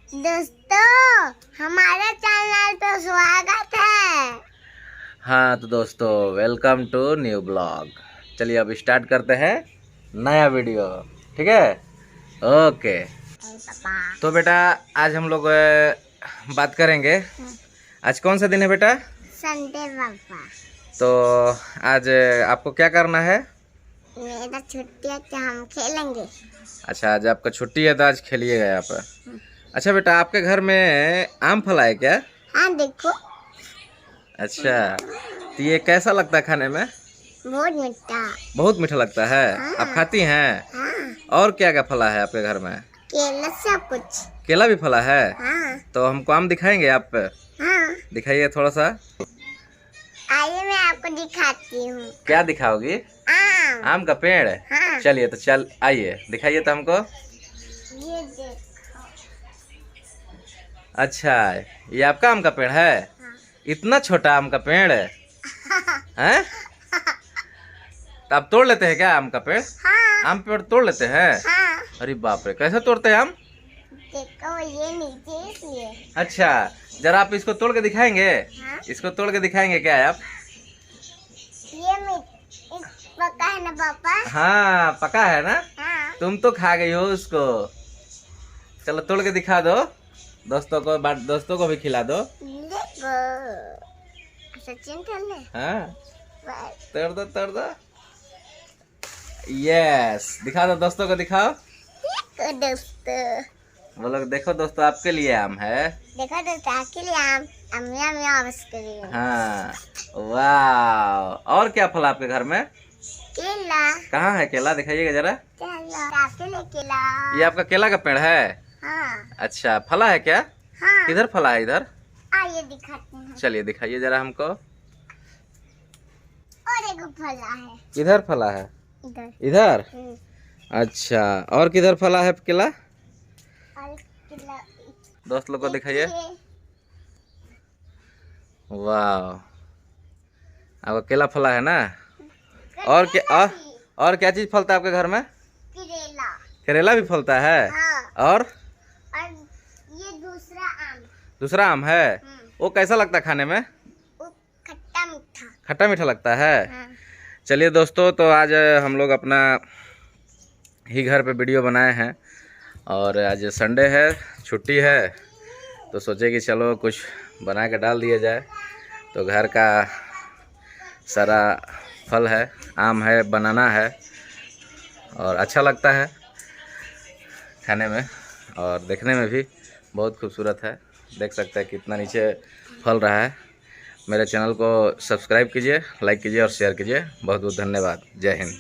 दोस्तों हमारे चैनल पे स्वागत है। हाँ तो दोस्तों वेलकम टू न्यू ब्लॉग। चलिए अब स्टार्ट करते हैं नया वीडियो, ठीक है? ओके। तो बेटा आज हम लोग बात करेंगे। आज कौन सा दिन है बेटा? संडे पापा। तो आज आपको क्या करना है? मेरा छुट्टी है, क्या हम खेलेंगे? अच्छा आज आपका छुट्टी है तो आज खेलिएगा यहाँ पर। अच्छा बेटा आपके घर में आम फला है क्या? हाँ देखो। अच्छा तो ये कैसा लगता है खाने में? बहुत मीठा। बहुत मीठा लगता है। हाँ। आप खाती हैं? हाँ। और क्या क्या फला है आपके घर में? केला सब कुछ। केला भी फला है? हाँ। तो हमको आम दिखाएंगे आप? हाँ। दिखाइए थोड़ा सा। आइए मैं आपको दिखाती हूँ। क्या दिखाओगी? आम। आम का पेड़? हाँ। चलिए तो चल आइए दिखाइए तो हमको। ये देखो। अच्छा ये आपका आम का पेड़ है? हाँ। इतना छोटा आम का पेड़ है? हैं? तो आप तोड़ लेते हैं क्या आम का पेड़? हाँ। आम पेड़ तोड़ लेते हैं? हाँ। अरे बाप रे कैसे तोड़ते हैं आम? देखो ये नीचे इसलिए। अच्छा जरा आप इसको तोड़ के दिखाएंगे? हाँ? इसको तोड़ के दिखाएंगे क्या आप? ये पका है ना पापा? हाँ पका है ना? हाँ। तुम तो खा गई हो उसको। चलो तोड़ के दिखा दो दोस्तों को भी खिला दो। देखो सचिन खेलने। हाँ बस। तोड़ दो। यस दिखा दो दोस्तों को दिखाओ। देखो दोस्तों। बोलो देखो दोस्तों आपके लिए आम है। देखो दोस्तों आपके लिए आम अम्मिया मियाँ बस करिए। हाँ वाह। और क्या फल आपके घर में? केला। कहाँ है केला? दिखाइएगा जरा। केला आपके लिए केला। ये आपका केला का पेड़ है? हाँ। अच्छा फला है क्या? हाँ। किधर फला है? इधर आइए दिखाते हैं। चलिए दिखाइए जरा हमको। और एक फला है। किधर फला है? इधर। इधर? अच्छा और किधर फला है केला? और केला दोस्त लोग को दिखाइए। वाह आपका केला फला है ना? और क्या चीज फलता है आपके घर में? करेला। करेला भी फलता है? हाँ। और ये दूसरा आम है? वो कैसा लगता है खाने में? वो खट्टा मीठा। खट्टा मीठा लगता है? हाँ। चलिए दोस्तों तो आज हम लोग अपना ही घर पे वीडियो बनाए हैं और आज संडे है, छुट्टी है, तो सोचे कि चलो कुछ बना के डाल दिया जाए। तो घर का सारा फल है, आम है, बनाना है और अच्छा लगता है खाने में और देखने में भी बहुत खूबसूरत है। देख सकते हैं कितना नीचे फल रहा है। मेरे चैनल को सब्सक्राइब कीजिए, लाइक कीजिए और शेयर कीजिए। बहुत बहुत धन्यवाद। जय हिंद।